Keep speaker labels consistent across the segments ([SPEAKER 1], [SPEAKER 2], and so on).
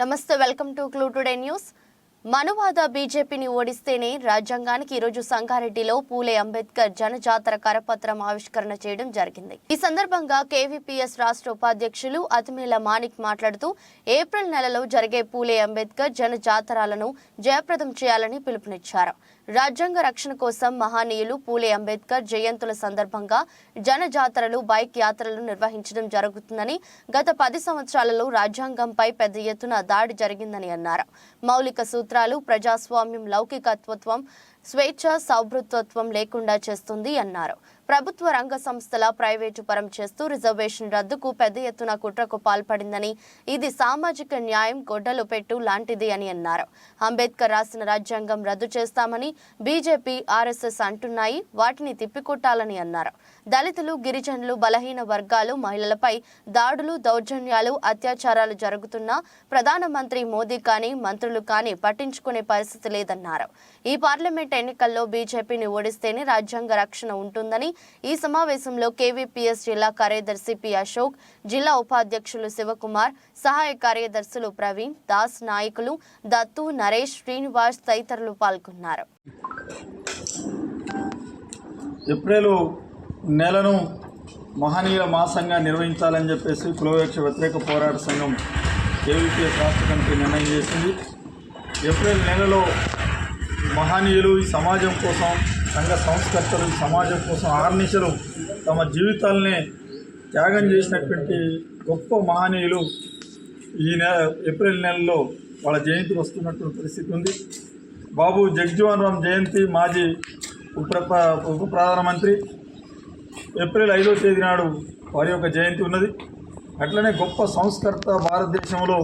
[SPEAKER 1] నమస్తే welcome to clue today news. మనువాద బీజేపీని ఓడిస్తేనే రాజ్యాంగానికి ఈరోజు సంగారెడ్డిలో పూలే అంబేద్కర్ జనజాతర కరపత్రం ఆవిష్కరణ చేయడం జరిగింది. ఈ సందర్భంగా కేవీపీఎస్ రాష్ట్ర ఉపాధ్యక్షులు అతిమేల మాణిక్ మాట్లాడుతూ ఏప్రిల్ నెలలో జరిగే పూలే అంబేద్కర్ జనజాతరాలను జయప్రదం చేయాలని పిలుపునిచ్చారు. రాజ్యాంగ రక్షణ కోసం మహనీయులు పూలే అంబేద్కర్ జయంతుల సందర్భంగా జనజాతరలు, బైక్ యాత్రలు నిర్వహించడం జరుగుతుందని, గత 10 సంవత్సరాలలో రాజ్యాంగంపై పెద్ద ఎత్తున దాడి జరిగిందని అన్నారు. మౌలిక సూత్రాలు ప్రజాస్వామ్యం, లౌకికత్వం, స్వేచ్ఛ, సౌభృత్వం లేకుండా చేస్తుంది అన్నారు. ప్రభుత్వ రంగ సంస్థల ప్రైవేటు పరం చేస్తూ రిజర్వేషన్ రద్దుకు పెద్ద ఎత్తున కుట్రకు పాల్పడిందని, ఇది సామాజిక న్యాయం గొడ్డలు పెట్టు లాంటిది అని అన్నారు. అంబేద్కర్ రాసిన రాజ్యాంగం రద్దు చేస్తామని బీజేపీ, ఆర్ఎస్ఎస్ అంటున్నాయి, వాటిని తిప్పికొట్టాలని అన్నారు. దళితులు, గిరిజనులు, బలహీన వర్గాలు, మహిళలపై దాడులు, దౌర్జన్యాలు, అత్యాచారాలు జరుగుతున్నా ప్రధానమంత్రి మోదీ కానీ మంత్రులు కానీ పట్టించుకునే పరిస్థితి లేదన్నారు. ఈ పార్లమెంట్ ఎన్నికల్లో బీజేపీని ఓడిస్తేనే రాజ్యాంగ రక్షణ ఉంటుందని ఈ సమావేశంలో కేవీపీఎస్ జిల్లా కార్యదర్శి పి అశోక్, జిల్లా ఉపాధ్యక్షులు శివకుమార్, సహాయ కార్యదర్శులు ప్రవీణ్, దాస్, నాయకులు దత్తు, నరేష్, శ్రీనివాస్ తదితరులు పాల్గొన్నారు.
[SPEAKER 2] ఏప్రిల్ నెలను మహనీయుల మాసంగా నిర్వహించాలని చెప్పేసి కులవివక్ష వ్యతిరేక పోరాట సంఘం కేవీపీఎస్ రాష్ట్ర కమిటీ నిర్ణయం చేసింది. ఏప్రిల్ నెలలో మహనీయులు ఈ సమాజం కోసం, సంఘ సంస్కర్తలు ఈ సమాజం కోసం ఆర్నిశలు తమ జీవితాలనే త్యాగం చేసినటువంటి గొప్ప మహనీయులు ఈ ఏప్రిల్ నెలలో వాళ్ళ జయంతి వస్తున్నటువంటి పరిస్థితి ఉంది. బాబు జగజ్జీవన్ రామ్ జయంతి, మాజీ ఉప ప్రధానమంత్రి, ఏప్రిల్ 5వ తేదీ నాడు వారి యొక్క జయంతి ఉన్నది. అట్లనే గొప్ప సంస్కర్త భారతదేశంలో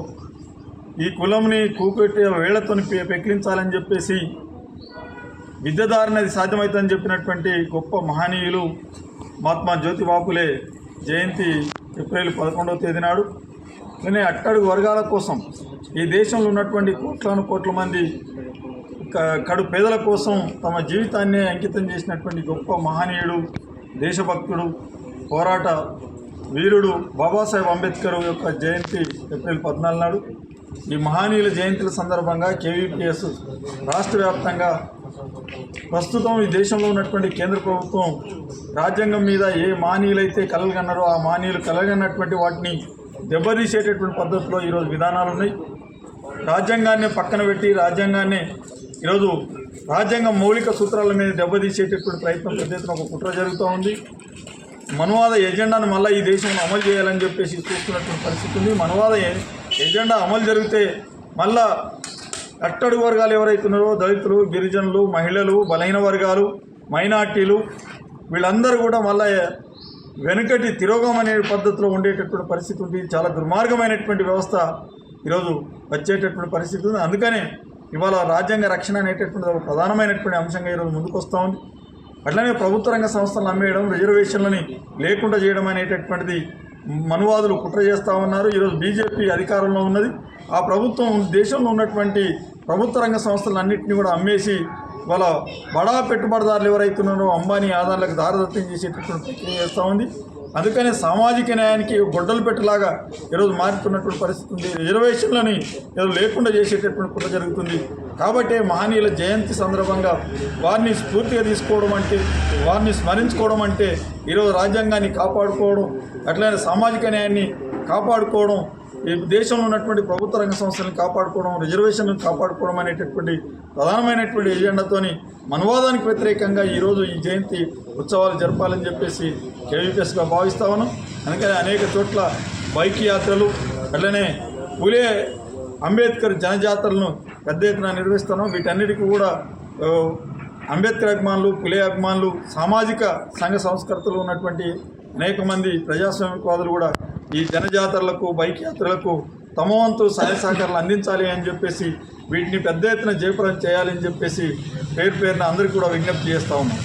[SPEAKER 2] ఈ కులంని కూపెట్టి వేళ్లతో పెకిలించాలని చెప్పేసి విద్యదారినది సాధ్యమవుతుందని చెప్పినటువంటి గొప్ప మహనీయులు మహాత్మా జ్యోతిబా ఫులే జయంతి ఏప్రిల్ 11వ తేదీ నాడు. కానీ అట్టడుగు వర్గాల కోసం, ఈ దేశంలో ఉన్నటువంటి కోట్ల మంది కడు పేదల కోసం తమ జీవితాన్ని అంకితం చేసినటువంటి గొప్ప మహనీయుడు, దేశభక్తుడు, పోరాట వీరుడు బాబాసాహెబ్ అంబేద్కర్ యొక్క జయంతి ఏప్రిల్ 14 నాడు. ఈ మహనీయుల జయంతుల సందర్భంగా కేవీపీఎస్ రాష్ట్ర వ్యాప్తంగా ప్రస్తుతం ఈ దేశంలో ఉన్నటువంటి కేంద్ర ప్రభుత్వం రాజ్యాంగం మీద ఏ మహనీయులైతే కలలుగన్నారో ఆ మహనీయులు కలగన్నటువంటి వాటిని దెబ్బతీసేటటువంటి పద్ధతిలో ఈరోజు విధానాలు ఉన్నాయి. రాజ్యాంగాన్ని పక్కన పెట్టి ఈరోజు రాజ్యాంగ మౌలిక సూత్రాల మీద దెబ్బతీసేటటువంటి ప్రయత్నం పెద్ద ఎత్తున ఒక కుట్ర జరుగుతూ ఉంది. మనువాద ఎజెండాను మళ్ళీ ఈ దేశంలో అమలు చేయాలని చెప్పేసి చూస్తున్నటువంటి పరిస్థితి ఉంది. మనువాద ఎజెండా అమలు జరిగితే మళ్ళా అట్టడుగు వర్గాలు ఎవరైతున్నారో, దళితులు, గిరిజనులు, మహిళలు, బలహీన వర్గాలు, మైనార్టీలు, వీళ్ళందరూ కూడా మళ్ళీ వెనుకటి తిరోగం అనే పద్ధతిలో ఉండేటటువంటి పరిస్థితి ఉంది. చాలా దుర్మార్గమైనటువంటి వ్యవస్థ ఈరోజు వచ్చేటటువంటి పరిస్థితి ఉంది. అందుకనే ఇవాళ రాజ్యాంగ రక్షణ అనేటటువంటి ఒక ప్రధానమైనటువంటి అంశంగా ఈరోజు ముందుకు వస్తూ ఉంది. అట్లనే ప్రభుత్వ రంగ సంస్థలను అమ్మేయడం, రిజర్వేషన్లని లేకుండా చేయడం అనేటటువంటిది మనువాదులు కుట్ర చేస్తూ ఉన్నారు. ఈరోజు బీజేపీ అధికారంలో ఉన్నది. ఆ ప్రభుత్వం దేశంలో ఉన్నటువంటి ప్రభుత్వ రంగ సంస్థలన్నింటినీ కూడా అమ్మేసి వాళ్ళ బడా పెట్టుబడిదారులు ఎవరైతున్నారో అంబానీ ఆధారాలకు దారదత్తం చేసేటటువంటి ప్రక్రియ చేస్తూ ఉంది. అందుకనే సామాజిక న్యాయానికి గొడ్డలు పెట్టలాగా ఈరోజు మారుతున్నటువంటి పరిస్థితి ఉంది. రిజర్వేషన్లని ఈరోజు లేకుండా చేసేటటువంటి కుట్ర జరుగుతుంది. కాబట్టి మహనీయుల జయంతి సందర్భంగా వారిని స్ఫూర్తిగా తీసుకోవడం అంటే, వారిని స్మరించుకోవడం అంటే ఈరోజు రాజ్యాంగాన్ని కాపాడుకోవడం, అట్లనే సామాజిక న్యాయాన్ని కాపాడుకోవడం, ఈ దేశంలో ఉన్నటువంటి ప్రభుత్వ రంగ సంస్థలను కాపాడుకోవడం, రిజర్వేషన్లను కాపాడుకోవడం అనేటటువంటి ప్రధానమైనటువంటి ఎజెండాతోని మనువాదానికి వ్యతిరేకంగా ఈరోజు ఈ జయంతి ఉత్సవాలు జరపాలని చెప్పేసి కేవీపీఎస్గా భావిస్తా ఉన్నాం. అందుకని అనేక చోట్ల బైక్ యాత్రలు, అట్లనే పూలే అంబేద్కర్ జనజాతరలను పెద్ద ఎత్తున నిర్వహిస్తున్నాం. వీటన్నిటికీ కూడా అంబేద్కర్ అభిమానులు, పూలే అభిమానులు, సామాజిక సంఘ సంస్కర్తలు ఉన్నటువంటి అనేక మంది ప్రజాస్వామికవాదులు కూడా ఈ జనజాతరలకు, బైక్ యాత్రలకు తమ వంతు సహాయ సహకారాలు అందించాలి అని చెప్పేసి, వీటిని పెద్ద ఎత్తున జయప్రదం చేయాలని చెప్పేసి పేరున అందరికీ కూడా విజ్ఞప్తి చేస్తూ ఉన్నాం.